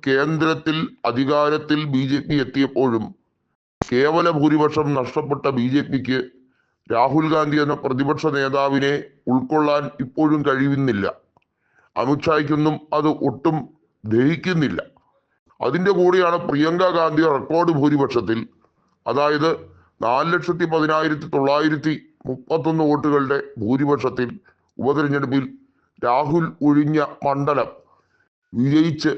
കേന്ദ്രത്തിൽ അധികാരത്തിൽ BJP എത്തിയപ്പോഴും കേവല ഭൂരിപക്ഷം നഷ്ടപ്പെട്ട BJPക്ക് രാഹുൽ ഗാന്ധി എന്ന പ്രതിപക്ഷ നേതാവിനെ ഉൾക്കൊള്ളാൻ ഇപ്പോഴും കഴിയുന്നില്ല. അമിത്ഷായ്ക്കൊന്നും അത് ഒട്ടും ദഹിക്കുന്നില്ല. അതിന്റെ കൂടെയാണ് പ്രിയങ്ക ഗാന്ധി റെക്കോർഡ് ഭൂരിപക്ഷത്തിൽ, അതായത് 4,10,931 വോട്ടുകളുടെ ഭൂരിപക്ഷത്തിൽ ഉപതെരഞ്ഞെടുപ്പിൽ രാഹുൽ ഒഴിഞ്ഞ മണ്ഡലം വിജയിച്ച്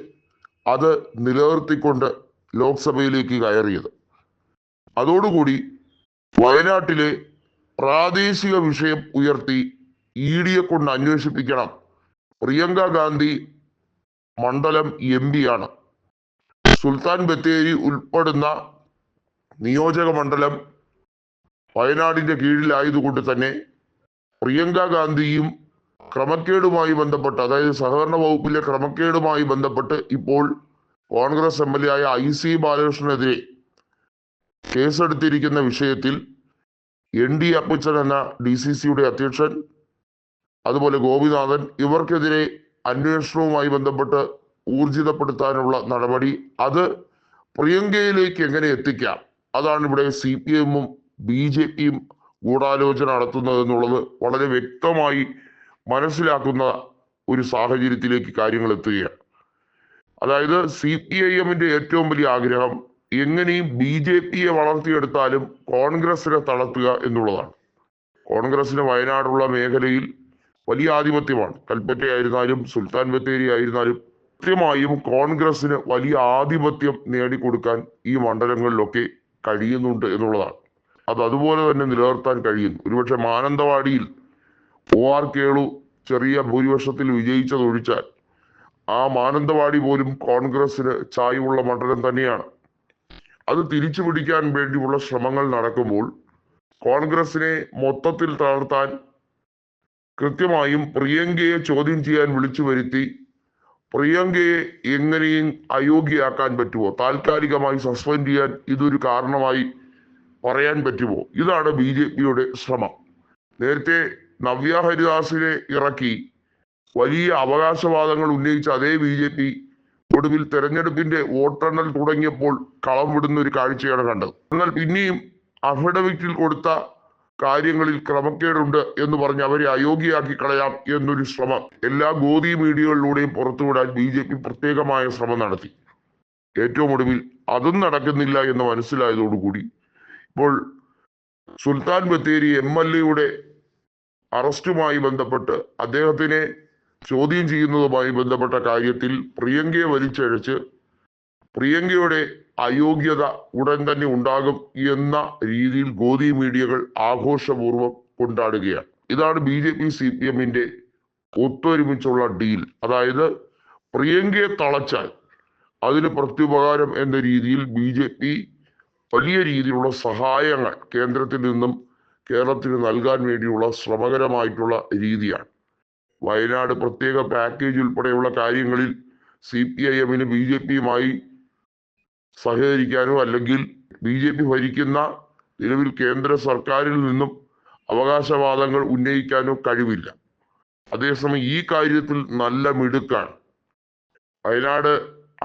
അത് നിലനിർത്തിക്കൊണ്ട് ലോക്സഭയിലേക്ക് കയറിയത്. അതോടുകൂടി വയനാട്ടിലെ പ്രാദേശിക വിഷയം ഉയർത്തി ED കൊണ്ട് അന്വേഷിപ്പിക്കണം. പ്രിയങ്ക ഗാന്ധി മണ്ഡലം MP ആണ്. സുൽത്താൻ ബത്തേരി ഉൾപ്പെടുന്ന നിയോജക മണ്ഡലം വയനാടിന്റെ കീഴിലായതുകൊണ്ട് തന്നെ പ്രിയങ്ക ഗാന്ധിയും ക്രമക്കേടുമായി ബന്ധപ്പെട്ട്, അതായത് സഹകരണ വകുപ്പിലെ ക്രമക്കേടുമായി ബന്ധപ്പെട്ട് ഇപ്പോൾ കോൺഗ്രസ് MLA ആയ IC ബാലകൃഷ്ണനെതിരെ കേസെടുത്തിരിക്കുന്ന വിഷയത്തിൽ ND അപ്പച്ചൻ എന്ന DCCയുടെ അധ്യക്ഷൻ, അതുപോലെ ഗോപിനാഥൻ, ഇവർക്കെതിരെ അന്വേഷണവുമായി ബന്ധപ്പെട്ട് ഊർജിതപ്പെടുത്താനുള്ള നടപടി, അത് പ്രിയങ്കയിലേക്ക് എങ്ങനെ എത്തിക്കാം, അതാണ് ഇവിടെ CPM-ഉം BJP-യും ഗൂഢാലോചന നടത്തുന്നത് എന്നുള്ളത് വളരെ വ്യക്തമായി മനസ്സിലാക്കുന്ന ഒരു സാഹചര്യത്തിലേക്ക് കാര്യങ്ങൾ എത്തുകയാണ്. അതായത് CPIM-ന്റെ ഏറ്റവും വലിയ ആഗ്രഹം എങ്ങനെയും BJP-യെ വളർത്തിയെടുത്താലും കോൺഗ്രസിനെ തളർത്തുക എന്നുള്ളതാണ്. കോൺഗ്രസിന് വയനാടുള്ള മേഖലയിൽ വലിയ ആധിപത്യമാണ്. കൽപ്പറ്റ ആയിരുന്നാലും സുൽത്താൻ ബത്തേരി ആയിരുന്നാലും കൃത്യമായും കോൺഗ്രസിന് വലിയ ആധിപത്യം നേടിക്കൊടുക്കാൻ ഈ മണ്ഡലങ്ങളിലൊക്കെ കഴിയുന്നുണ്ട് എന്നുള്ളതാണ്. അത് അതുപോലെ തന്നെ നിലനിർത്താൻ കഴിയുന്നു. ഒരുപക്ഷെ മാനന്തവാടിയിൽ OR കേളു ചെറിയ ഭൂരിപക്ഷത്തിൽ വിജയിച്ചതൊഴിച്ചാൽ ആ മാനന്തവാടി പോലും കോൺഗ്രസിന് ചായ്വുള്ള മണ്ഡലം തന്നെയാണ്. അത് തിരിച്ചു പിടിക്കാൻ വേണ്ടിയുള്ള ശ്രമങ്ങൾ നടക്കുമ്പോൾ കോൺഗ്രസിനെ മൊത്തത്തിൽ തളർത്താൻ കൃത്യമായും പ്രിയങ്കയെ ചോദ്യം ചെയ്യാൻ വിളിച്ചു വരുത്തി പ്രിയങ്കയെ എങ്ങനെയും അയോഗ്യയാക്കാൻ പറ്റുമോ, താൽക്കാലികമായി സസ്പെൻഡ് ചെയ്യാൻ ഇതൊരു കാരണമായി പറയാൻ പറ്റുമോ, ഇതാണ് BJP-യുടെ ശ്രമം. നേരത്തെ നവ്യ ഹരിദാസിനെ ഇറക്കി വലിയ അവകാശവാദങ്ങൾ ഉന്നയിച്ച അതേ BJP ഒടുവിൽ തെരഞ്ഞെടുപ്പിന്റെ വോട്ടെണ്ണൽ തുടങ്ങിയപ്പോൾ കളം വിടുന്ന ഒരു കാഴ്ചയാണ് കണ്ടത്. എന്നാൽ പിന്നെയും അഫിഡവിറ്റിൽ കൊടുത്ത കാര്യങ്ങളിൽ ക്രമക്കേടുണ്ട് എന്ന് പറഞ്ഞ് അവരെ അയോഗ്യയാക്കി കളയാം എന്നൊരു ശ്രമം എല്ലാ ഗോദി മീഡിയകളിലൂടെയും പുറത്തുവിടാൻ BJP പ്രത്യേകമായ ശ്രമം നടത്തി. ഏറ്റവും ഒടുവിൽ അതും നടക്കുന്നില്ല എന്ന് മനസ്സിലായതോടുകൂടി ഇപ്പോൾ സുൽത്താൻ ബത്തേരി MLA-യുടെ അറസ്റ്റുമായി ബന്ധപ്പെട്ട് അദ്ദേഹത്തിനെ ചോദ്യം ചെയ്യുന്നതുമായി ബന്ധപ്പെട്ട കാര്യത്തിൽ പ്രിയങ്കയെ വലിച്ചഴച്ച് പ്രിയങ്കയുടെ അയോഗ്യത ഉടൻ തന്നെ ഉണ്ടാകും എന്ന രീതിയിൽ ഗോദി മീഡിയകൾ ആഘോഷപൂർവ്വം കൊണ്ടാടുകയാണ്. ഇതാണ് BJP CPM-ന്റെ ഒത്തൊരുമിച്ചുള്ള ഡീൽ. അതായത് പ്രിയങ്കയെ തളച്ചാൽ അതിന് പ്രത്യുപകാരം എന്ന രീതിയിൽ BJP വലിയ രീതിയിലുള്ള സഹായങ്ങൾ കേന്ദ്രത്തിൽ നിന്നും കേരളത്തിന് നൽകാൻ വേണ്ടിയുള്ള ശ്രമകരമായിട്ടുള്ള രീതിയാണ്. വയനാട് പ്രത്യേക പാക്കേജ് ഉൾപ്പെടെയുള്ള കാര്യങ്ങളിൽ CPIM-ന് BJP-യുമായി സഹകരിക്കാനോ അല്ലെങ്കിൽ BJP ഭരിക്കുന്ന നിലവിൽ കേന്ദ്ര സർക്കാരിൽ നിന്നും അവകാശവാദങ്ങൾ ഉന്നയിക്കാനോ കഴിവില്ല. അതേസമയം ഈ കാര്യത്തിൽ നല്ല മിടുക്കാണ്. വയനാട്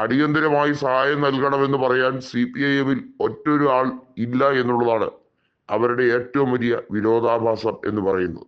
അടിയന്തരമായി സഹായം നൽകണമെന്ന് പറയാൻ CPIM-ൽ ഒറ്റൊരു ആൾ ഇല്ല എന്നുള്ളതാണ് അവരുടെ ഏറ്റവും വലിയ വിരോധാഭാസം എന്ന് പറയുന്നത്.